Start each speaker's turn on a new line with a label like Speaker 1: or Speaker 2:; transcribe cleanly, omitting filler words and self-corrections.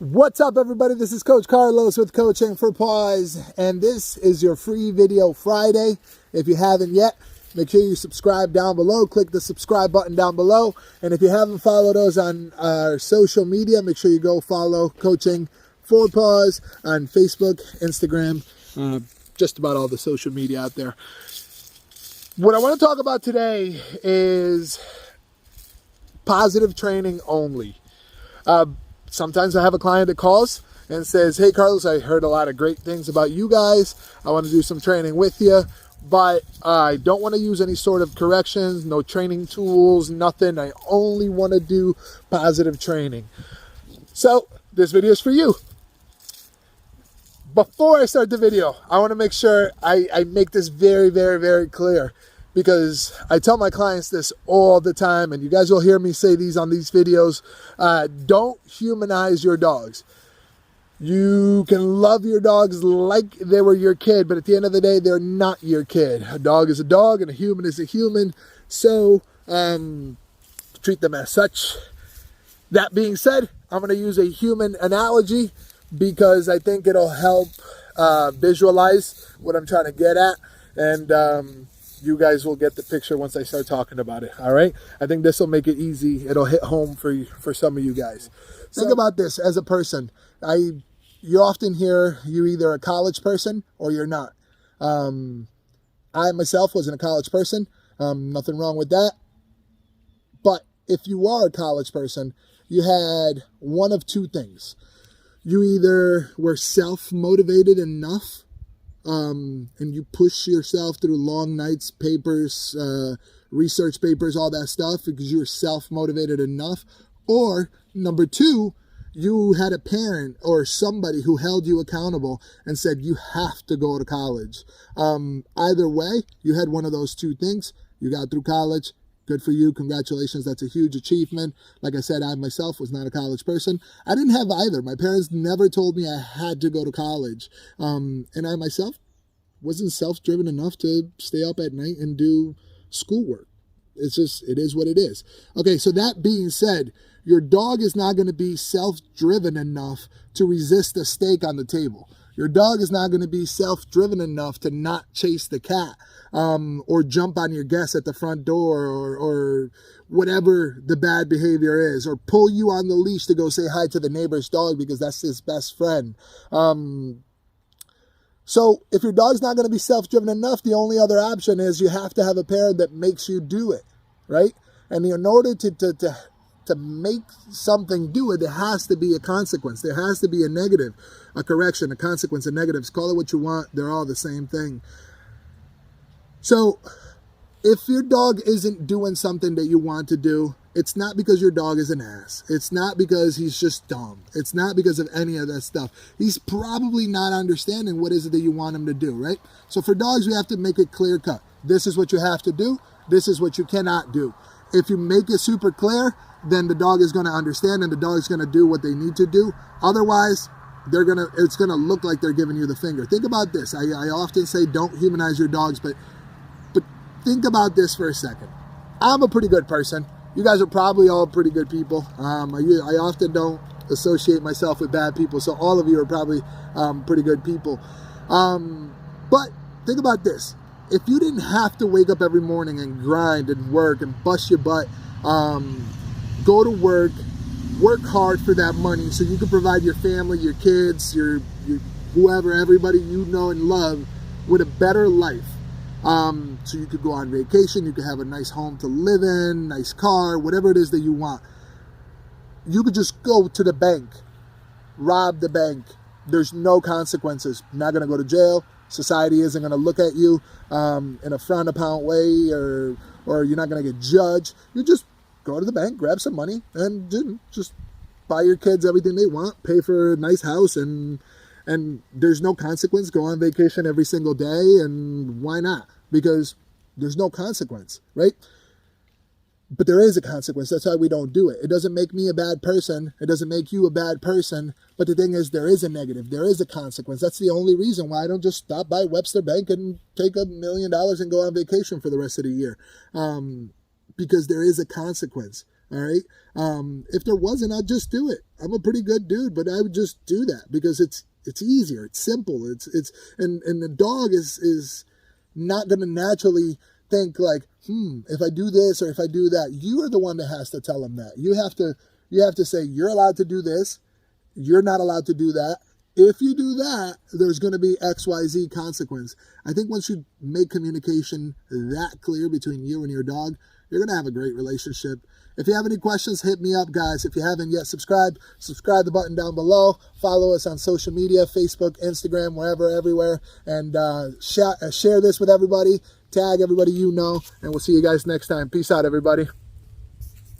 Speaker 1: What's up, everybody? This is Coach Carlos with Coaching for Paws, and this is your free video Friday. If you haven't yet, make sure you subscribe down below. Click the subscribe button down below. And if you haven't followed us on our social media, make sure you go follow Coaching for Paws on Facebook, Instagram, just about all the social media out there. What I want to talk about today is positive training only. Sometimes I have a client that calls and says, hey, Carlos, I heard a lot of great things about you guys. I want to do some training with you, but I don't want to use any sort of corrections, no training tools, nothing. I only want to do positive training. So this video is for you. Before I start the video, I want to make sure I make this very, very, very clear, because I tell my clients this all the time, and you guys will hear me say these on these videos. Don't humanize your dogs. You can love your dogs like they were your kid, but at the end of the day, they're not your kid. A dog is a dog, and a human is a human, so treat them as such. That being said, I'm going to use a human analogy because I think it'll help visualize what I'm trying to get at, and you guys will get the picture once I start talking about it, all right? I think this will make it easy. It'll hit home for some of you guys. So, think about this as a person. You often hear you're either a college person or you're not. I myself wasn't a college person. Nothing wrong with that. But if you are a college person, you had one of two things. You either were self-motivated enough, and you push yourself through long nights, papers, research papers, all that stuff because you're self-motivated enough. Or number two, you had a parent or somebody who held you accountable and said, you have to go to college. Either way, you had one of those two things. You got through college. Good for you. Congratulations. That's a huge achievement. Like I said, I myself was not a college person. I didn't have either. My parents never told me I had to go to college. And I myself wasn't self-driven enough to stay up at night and do schoolwork. It's just, it is what it is. Okay, so that being said, your dog is not going to be self-driven enough to resist a steak on the table. Your dog is not going to be self-driven enough to not chase the cat, or jump on your guest at the front door, or whatever the bad behavior is, or pull you on the leash to go say hi to the neighbor's dog because that's his best friend. So if your dog's not going to be self-driven enough, the only other option is you have to have a parent that makes you do it, right? And in order to make something do it, there has to be a consequence. There has to be a negative, a correction, a consequence, a negatives. Call it what you want. They're all the same thing. So if your dog isn't doing something that you want to do, it's not because your dog is an ass. It's not because he's just dumb. It's not because of any of that stuff. He's probably not understanding what is it that you want him to do, right? So for dogs, we have to make it clear cut. This is what you have to do. This is what you cannot do. If you make it super clear, then the dog is going to understand and the dog's going to do what they need to do. Otherwise, it's going to look like they're giving you the finger. Think about this. I often say don't humanize your dogs, but think about this for a second. I'm a pretty good person. You guys are probably all pretty good people. I often don't associate myself with bad people, so all of you are probably pretty good people. But think about this. If you didn't have to wake up every morning and grind and work and bust your butt, go to work hard for that money so you can provide your family, your kids, your whoever, everybody you know and love with a better life. So you could go on vacation, you could have a nice home to live in, nice car, whatever it is that you want. You could just go to the bank, rob the bank. There's no consequences. You're not going to go to jail. Society isn't going to look at you in a frowned upon way, or you're not going to get judged. You just go to the bank, grab some money, and just buy your kids everything they want, pay for a nice house, and there's no consequence. Go on vacation every single day, and why not? Because there's no consequence, right? But there is a consequence. That's why we don't do it. It doesn't make me a bad person. It doesn't make you a bad person. But the thing is, there is a negative. There is a consequence. That's the only reason why I don't just stop by Webster Bank and take $1 million and go on vacation for the rest of the year. Because there is a consequence. All right. If there wasn't, I'd just do it. I'm a pretty good dude, but I would just do that because it's easier. It's simple. And the dog is not going to naturally think like, if I do this or if I do that. You are the one that has to tell them that. You have to say, you're allowed to do this. You're not allowed to do that. If you do that, there's going to be XYZ consequence. I think once you make communication that clear between you and your dog, you're going to have a great relationship. If you have any questions, hit me up, guys. If you haven't yet subscribe the button down below. Follow us on social media, Facebook, Instagram, wherever, everywhere. And share this with everybody. Tag everybody you know. And we'll see you guys next time. Peace out, everybody.